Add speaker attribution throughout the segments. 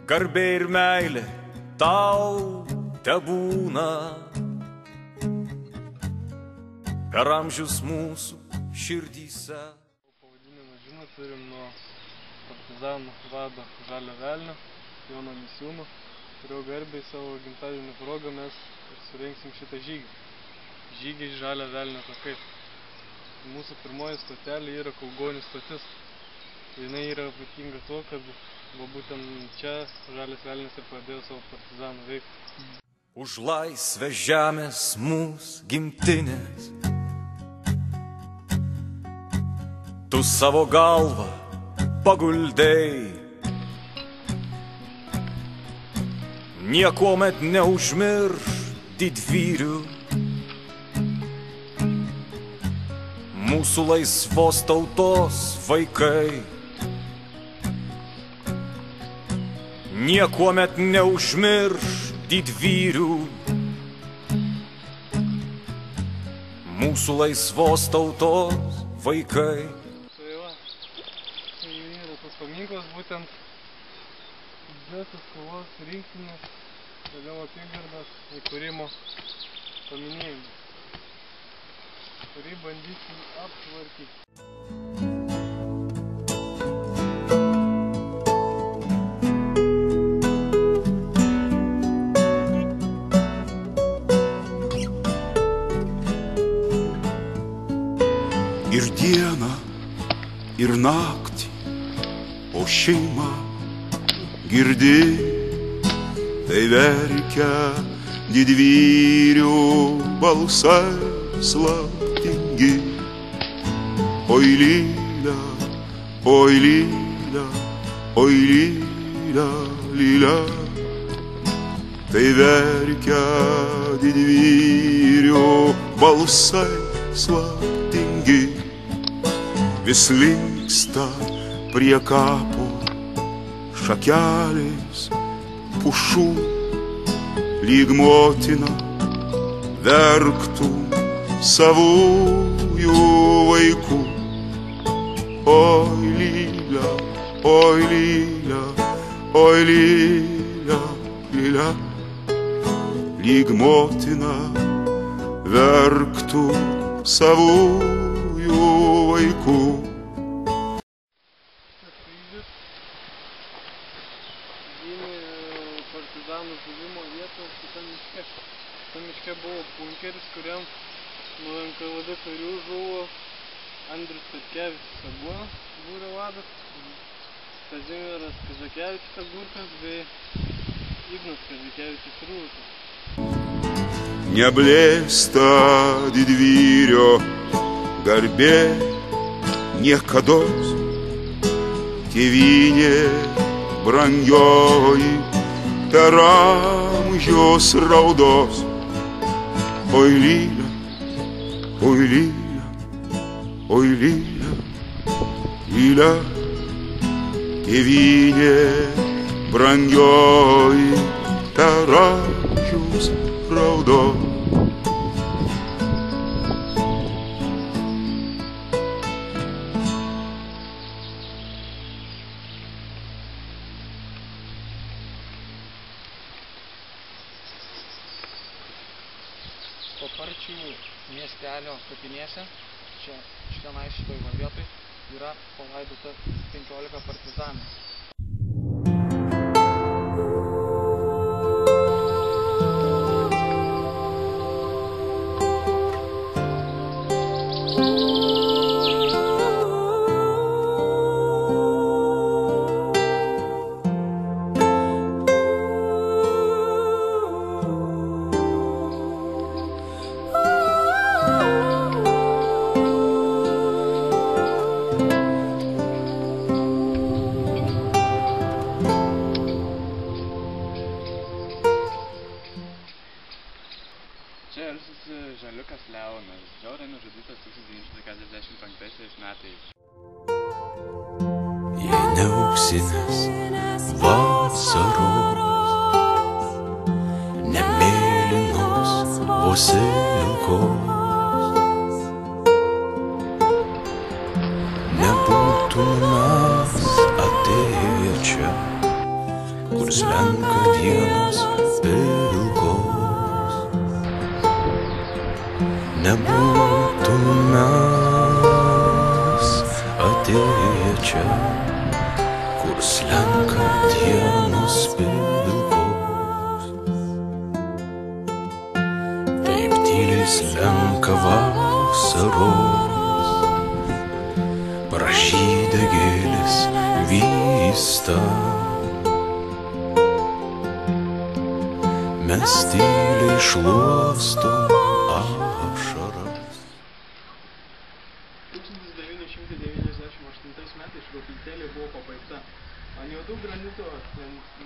Speaker 1: Garbė ir meilė tau tebūna per amžius mūsų širdyse.
Speaker 2: Pavadinimą žinot, turim nuo partizanų vado Žalio Velnio, Jono Misiūno, kurio garbei savo gimtadienio progą mes surengsim šitą žygį. Žygį Žalio Velnio takais. Mūsų pirmoji stotelė yra Kaugonių stotis. Jinai yra ypatinga tuo, kad būtent čia Žalias Velnis ir pradėjo savo partizanų veiklą.
Speaker 1: Už laisvę žemės mūsų gimtinės tu savo galvą paguldei, niekuomet neužmirš didvyrių mūsų laisvos tautos vaikai. Niekuomet neužmirš didvyrių mūsų laisvos tautos vaikai.
Speaker 2: Tai yra tas paminklas būtent didžiosios kovos rinktinės vėliau apygardos įkūrimo paminėjimas, kurį bandysim aptvarkyti.
Speaker 3: Ir dieną, ir naktį, o šeima girdi, tai verkia didvyrių balsai slaptingi. Oi lylia, oi lylia, oi lylia, lylia, tai verkia didvyrių balsai slaptingi. Vis linksta prie kapo šakelės pušų, lyg motina verktų savųjų vaikų. Oi lylia, oi lylia, oi lylia, lylia, lyg motina verktų savųjų vaikų.
Speaker 2: Partizanų žuvimo vietą šitam miške. Šitam miške buvo bunkeris, kuriam nuo NKVD karių žuvo Andrius Petkevičius Agūnas, būrio vadas, Kazimieras Kazakevičius Agurkas bei Ignas Kazakevičius Rūtas.
Speaker 3: Neblėsta didvyrio garbė niekados, tėvynė brangioji per amžius raudos. Oi lylia, oi lylia, oi lylia, lylia, tėvynė brangioji per amžius raudos.
Speaker 4: Paparčių miestelio kapinėse, čia šitenai šitoj vietoj, yra palaidota 15 partizanų.
Speaker 5: Čia ilsisi Žaliukas Leonas, žiauriai nužudytas 1945 metais.
Speaker 1: Jei ne auksinės vasaros, ne mėlynos vos ilgos, nebūtų mes atėję čia, kur kur slenka dienos pilkos. Nebūtume mes atėję čia, kur slenka dienos pilkos. Taip tyliai slenka vasaros, pražydę gėlės vysta. Mes tyliai šluostom ašaras.
Speaker 2: 1998 metais koplytėlė buvo pabaigta. Ant juodų granito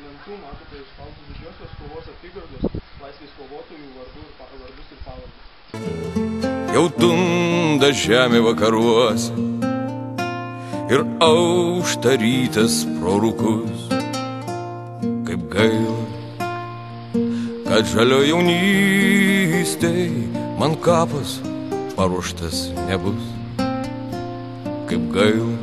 Speaker 2: lentų matote išspausti didžiosios kovos apygardos, laisvės kovotojų vardus ir pavardes.
Speaker 1: Jau tunda žemė vakaruose ir aušta rytas pro rūkus. Kaip gaila, kad žalio jaunystėj man kapas paruoštas nebus. Kaip gaila,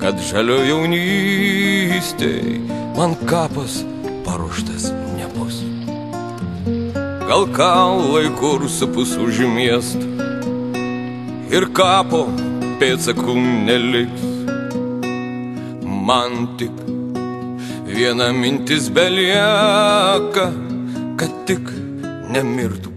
Speaker 1: kad žalio jaunystėj man kapas paruoštas nebus. Gal kaulai kur supus už miestą ir kapo pėdsakų neliks. Man tik viena mintis belieka, kad tik nemirtų